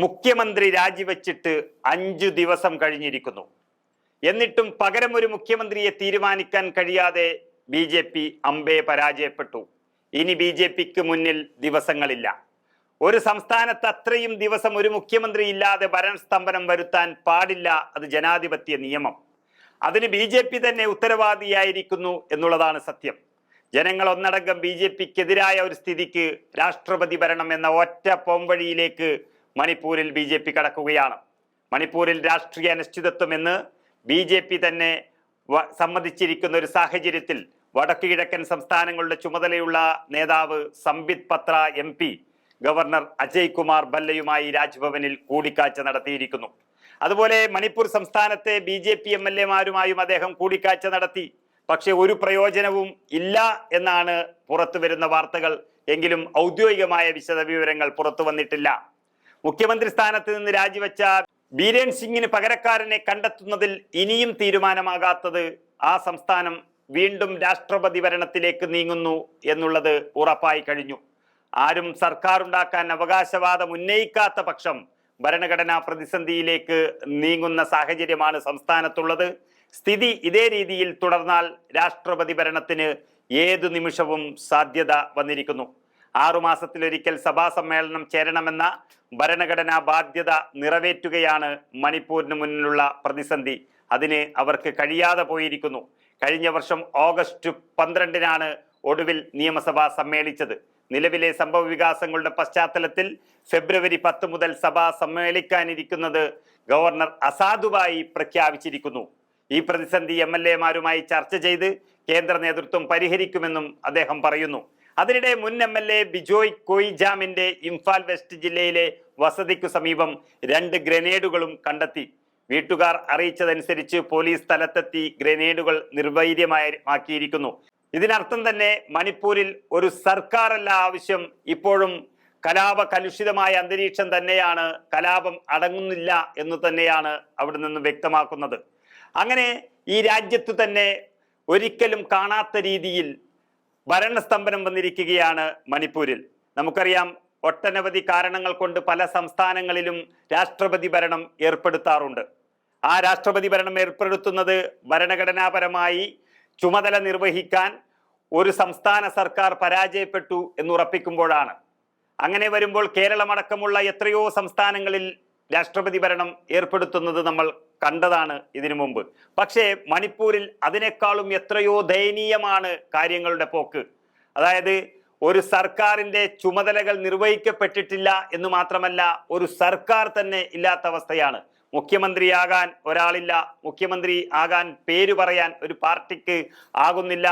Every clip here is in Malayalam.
മുഖ്യമന്ത്രി രാജിവെച്ചിട്ട് 5 ദിവസം കഴിഞ്ഞിരിക്കുന്നു. എന്നിട്ടും പകരം ഒരു മുഖ്യമന്ത്രിയെ തീരുമാനിക്കാൻ കഴിയാതെ BJP അമ്പേ പരാജയപ്പെട്ടു. ഇനി BJPക്ക് മുന്നിൽ ദിവസങ്ങളില്ല. ഒരു സംസ്ഥാനത്ത് അത്രയും ദിവസം ഒരു മുഖ്യമന്ത്രി ഇല്ലാതെ ഭരണസ്തംഭനം വരുത്താൻ പാടില്ല. അത് ജനാധിപത്യ നിയമം. അതിന് BJP തന്നെ ഉത്തരവാദിയായിരിക്കുന്നു എന്നുള്ളതാണ് സത്യം. ജനങ്ങൾ ഒന്നടങ്കം BJPക്കെതിരായ ഒരു സ്ഥിതിക്ക് രാഷ്ട്രപതി ഭരണം എന്ന ഒറ്റ പോംവഴിയിലേക്ക് മണിപ്പൂരിൽ BJP കടക്കുകയാണ്. മണിപ്പൂരിൽ രാഷ്ട്രീയ അനിശ്ചിതത്വം എന്ന് BJP തന്നെ സമ്മതിച്ചിരിക്കുന്ന ഒരു സാഹചര്യത്തിൽ വടക്കു കിഴക്കൻ സംസ്ഥാനങ്ങളുടെ ചുമതലയുള്ള നേതാവ് സംബിത് പത്ര MP ഗവർണർ അജയ് കുമാർ ഭല്ലയുമായി രാജ്ഭവനിൽ കൂടിക്കാഴ്ച നടത്തിയിരിക്കുന്നു. അതുപോലെ മണിപ്പൂർ സംസ്ഥാനത്തെ BJP MLA-മാരുമായും അദ്ദേഹം കൂടിക്കാഴ്ച നടത്തി. പക്ഷെ ഒരു പ്രയോജനവും ഇല്ല എന്നാണ് പുറത്തു വരുന്ന വാർത്തകൾ. എങ്കിലും ഔദ്യോഗികമായ വിശദവിവരങ്ങൾ പുറത്തു വന്നിട്ടില്ല. മുഖ്യമന്ത്രി സ്ഥാനത്ത് നിന്ന് രാജിവെച്ച ബീരേൻ സിംഗിന് പകരക്കാരനെ കണ്ടെത്തുന്നതിൽ ഇനിയും തീരുമാനമാകാത്തത് ആ സംസ്ഥാനം വീണ്ടും രാഷ്ട്രപതി ഭരണത്തിലേക്ക് നീങ്ങുന്നു എന്നുള്ളത് ഉറപ്പായി കഴിഞ്ഞു. ആരും സർക്കാർ ഉണ്ടാക്കാൻ അവകാശവാദം ഉന്നയിക്കാത്ത പക്ഷം ഭരണഘടനാ പ്രതിസന്ധിയിലേക്ക് നീങ്ങുന്ന സാഹചര്യമാണ് സംസ്ഥാനത്തുള്ളത്. സ്ഥിതി ഇതേ രീതിയിൽ തുടർന്നാൽ രാഷ്ട്രപതി ഭരണത്തിന് ഏതു നിമിഷവും സാധ്യത വന്നിരിക്കുന്നു. 6 മാസത്തിലൊരിക്കൽ സഭാ സമ്മേളനം ചേരണമെന്ന ഭരണഘടനാ ബാധ്യത നിറവേറ്റുകയാണ് മണിപ്പൂരിന് മുന്നിലുള്ള പ്രതിസന്ധി. അതിന് അവർക്ക് കഴിയാതെ പോയിരിക്കുന്നു. കഴിഞ്ഞ വർഷം ഓഗസ്റ്റ് 12-നാണ് ഒടുവിൽ നിയമസഭ സമ്മേളിച്ചത്. നിലവിലെ സംഭവ വികാസങ്ങളുടെ പശ്ചാത്തലത്തിൽ ഫെബ്രുവരി 10 മുതൽ സഭ സമ്മേളിക്കാനിരിക്കുന്നത് ഗവർണർ അസാധുവായി പ്രഖ്യാപിച്ചിരിക്കുന്നു. ഈ പ്രതിസന്ധി MLA-മാരുമായി ചർച്ച ചെയ്ത് കേന്ദ്ര നേതൃത്വം പരിഹരിക്കുമെന്നും അദ്ദേഹം പറയുന്നു. അതിനിടെ മുൻ MLA ബിജോയ് കൊയ്ജാമിന്റെ ഇംഫാൽ വെസ്റ്റ് ജില്ലയിലെ വസതിക്കു സമീപം 2 ഗ്രനേഡുകളും കണ്ടെത്തി. വീട്ടുകാർ അറിയിച്ചതനുസരിച്ച് പോലീസ് സ്ഥലത്തെത്തി ഗ്രനേഡുകൾ നിർവീര്യമാക്കിയിരിക്കുന്നു. ഇതിനർത്ഥം തന്നെ മണിപ്പൂരിൽ ഒരു സർക്കാരല്ല ആവശ്യം. ഇപ്പോഴും കലാപ കലുഷിതമായ അന്തരീക്ഷം തന്നെയാണ്. കലാപം അടങ്ങുന്നില്ല എന്ന് തന്നെയാണ് അവിടെ നിന്ന് വ്യക്തമാക്കുന്നത്. അങ്ങനെ ഈ രാജ്യത്തു തന്നെ ഒരിക്കലും കാണാത്ത രീതിയിൽ ഭരണസ്തംഭനം വന്നിരിക്കുകയാണ് മണിപ്പൂരിൽ. നമുക്കറിയാം, ഒട്ടനവധി കാരണങ്ങൾ കൊണ്ട് പല സംസ്ഥാനങ്ങളിലും രാഷ്ട്രപതി ഭരണം ഏർപ്പെടുത്താറുണ്ട്. ആ രാഷ്ട്രപതി ഭരണം ഏർപ്പെടുത്തുന്നത് ഭരണഘടനാപരമായി ചുമതല നിർവഹിക്കാൻ ഒരു സംസ്ഥാന സർക്കാർ പരാജയപ്പെട്ടു എന്നുറപ്പിക്കുമ്പോഴാണ്. അങ്ങനെ വരുമ്പോൾ കേരളമടക്കമുള്ള എത്രയോ സംസ്ഥാനങ്ങളിൽ രാഷ്ട്രപതി ഭരണം ഏർപ്പെടുത്തുന്നത് നമ്മൾ കണ്ടതാണ് ഇതിനു മുമ്പ്. പക്ഷേ മണിപ്പൂരിൽ അതിനേക്കാളും എത്രയോ ദയനീയമാണ് കാര്യങ്ങളുടെ പോക്ക്. അതായത് ഒരു സർക്കാരിന്റെ ചുമതലകൾ നിർവഹിക്കപ്പെട്ടിട്ടില്ല എന്ന് മാത്രമല്ല, ഒരു സർക്കാർ തന്നെ ഇല്ലാത്ത അവസ്ഥയാണ്. മുഖ്യമന്ത്രിയാകാൻ ഒരാളില്ല. മുഖ്യമന്ത്രി ആകാൻ പേര് പറയാൻ ഒരു പാർട്ടിക്ക് ആകുന്നില്ല.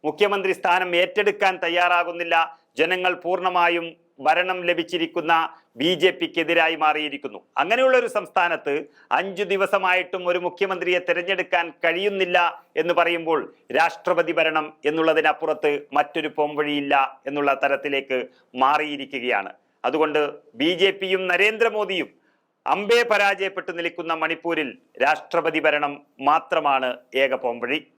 മുഖ്യമന്ത്രി സ്ഥാനം ഏറ്റെടുക്കാൻ തയ്യാറാകുന്നില്ല. ജനങ്ങൾ പൂർണ്ണമായും ഭരണം ലഭിച്ചിരിക്കുന്ന BJPക്കെതിരായി മാറിയിരിക്കുന്നു. അങ്ങനെയുള്ള ഒരു സംസ്ഥാനത്ത് 5 ദിവസമായിട്ടും ഒരു മുഖ്യമന്ത്രിയെ തിരഞ്ഞെടുക്കാൻ കഴിയുന്നില്ല എന്ന് പറയുമ്പോൾ രാഷ്ട്രപതി ഭരണം എന്നുള്ളതിനപ്പുറത്ത് മറ്റൊരു പോംവഴിയില്ല എന്നുള്ള തരത്തിലേക്ക് മാറിയിരിക്കുകയാണ്. അതുകൊണ്ട് BJPയും നരേന്ദ്രമോദിയും അമ്പേ പരാജയപ്പെട്ടു നിൽക്കുന്ന മണിപ്പൂരിൽ രാഷ്ട്രപതി ഭരണം മാത്രമാണ് ഏക പോംവഴി.